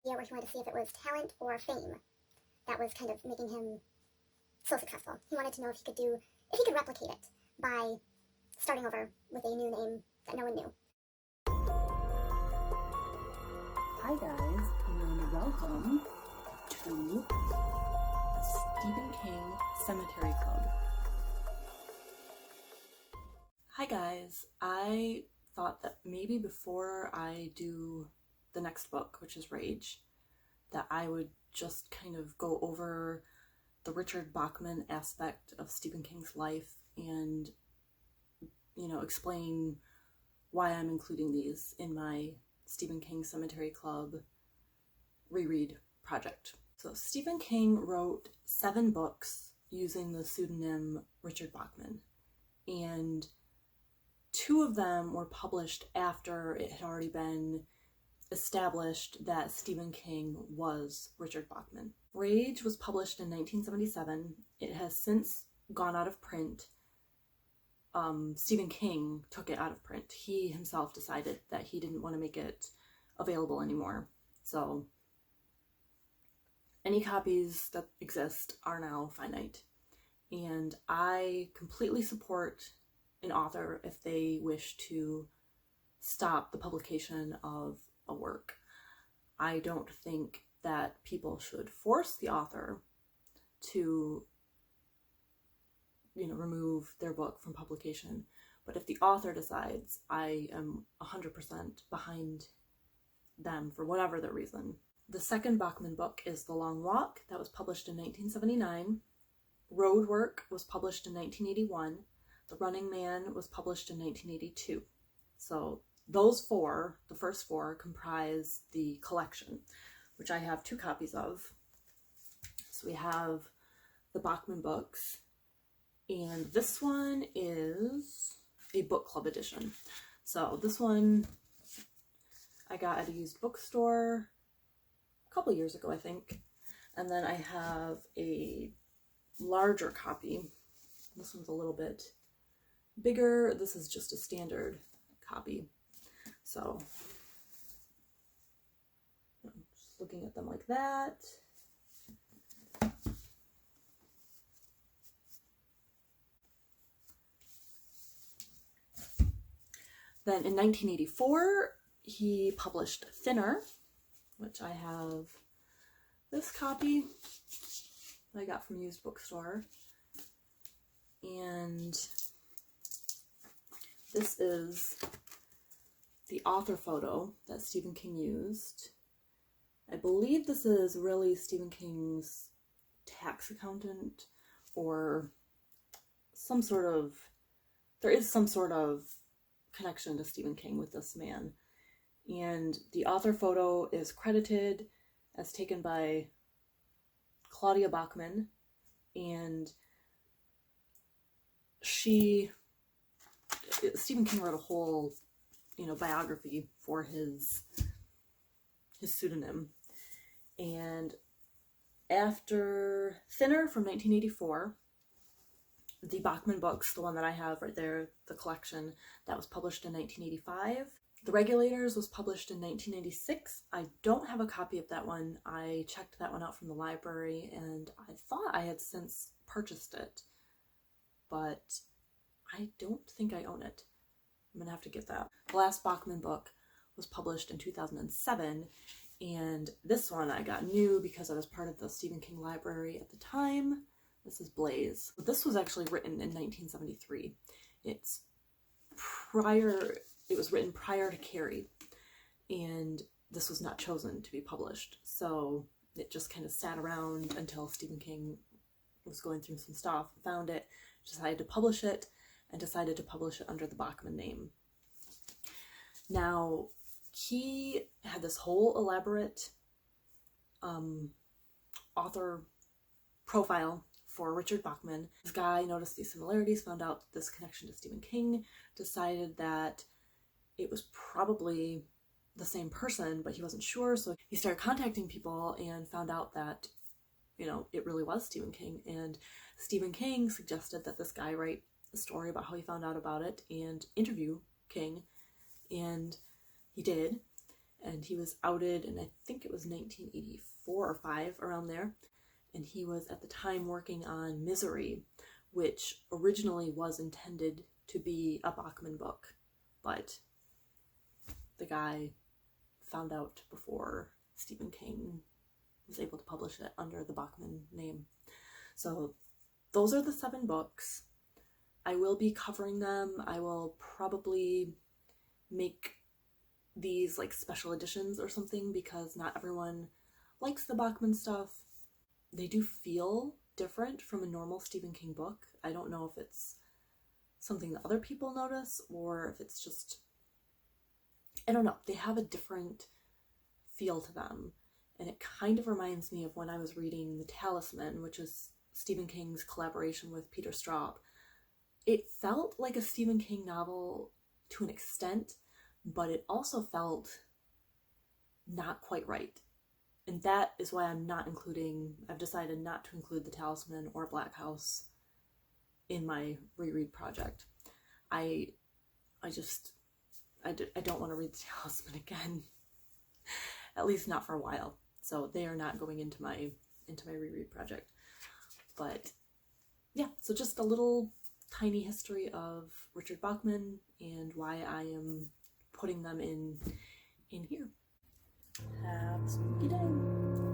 Yeah, where he wanted to see if it was talent or fame that was kind of making him so successful. He wanted to know if he could replicate it by starting over with a new name that no one knew. Hi guys, and welcome to the Stephen King Sematary Club. Hi guys, I thought that maybe before I do the next book, which is Rage, that I would just kind of go over the Richard Bachman aspect of Stephen King's life and, explain why I'm including these in my Stephen King Sematary Club reread project. So Stephen King wrote 7 books using the pseudonym Richard Bachman, and 2 of them were published after it had already been established that Stephen King was Richard Bachman. Rage was published in 1977. It has since gone out of print. Stephen King took it out of print. He himself decided that he didn't want to make it available anymore. So any copies that exist are now finite. And I completely support an author if they wish to stop the publication of a work. I don't think that people should force the author to remove their book from publication. But if the author decides, I am 100% behind them for whatever the reason. The second Bachman book is The Long Walk, that was published in 1979. Roadwork was published in 1981. The Running Man was published in 1982. So those 4, the first 4, comprise the collection, which I have 2 copies of. So we have the Bachman books, and this one is a book club edition. So this one I got at a used bookstore a couple years ago, I think. And then I have a larger copy. This one's a little bit bigger. This is just a standard copy. So just looking at them like that. Then in 1984, he published Thinner, which I have this copy that I got from a used bookstore. And this is the author photo that Stephen King used. I believe this is really Stephen King's tax accountant, or there is some sort of connection to Stephen King with this man. And the author photo is credited as taken by Claudia Bachman, and Stephen King wrote a whole biography for his pseudonym. And after Thinner from 1984, the Bachman books, the one that I have right there, the collection, that was published in 1985. The Regulators was published in 1996. I don't have a copy of that one. I checked that one out from the library, and I thought I had since purchased it, but I don't think I own it. I'm gonna have to get that. The last Bachman book was published in 2007, and this one I got new because I was part of the Stephen King library at the time. This is Blaze. This was actually written in 1973. It was written prior to Carrie, and this was not chosen to be published. So it just kind of sat around until Stephen King was going through some stuff, found it, decided to publish it, and decided to publish it under the Bachman name. Now, he had this whole elaborate author profile for Richard Bachman. This guy noticed these similarities, found out this connection to Stephen King, decided that it was probably the same person, but he wasn't sure. So he started contacting people and found out that, it really was Stephen King. And Stephen King suggested that this guy write a story about how he found out about it and interview King. And he did. and he was outed, and I think it was 1984 or 5, around there. And he was at the time working on Misery, which originally was intended to be a Bachman book, but the guy found out before Stephen King was able to publish it under the Bachman name. So those are the 7 books. I will be covering them. I will probably make these like special editions or something, because not everyone likes the Bachman stuff. They do feel different from a normal Stephen King book. I don't know if it's something that other people notice or if it's just, I don't know, they have a different feel to them. And it kind of reminds me of when I was reading The Talisman, which is Stephen King's collaboration with Peter Straub. It felt like a Stephen King novel to an extent, but it also felt not quite right. And that is why I've decided not to include The Talisman or Black House in my reread project. I don't want to read The Talisman again, at least not for a while. So they are not going into my reread project. But yeah, so just a little tiny history of Richard Bachman and why I am putting them in here. Have a spooky day.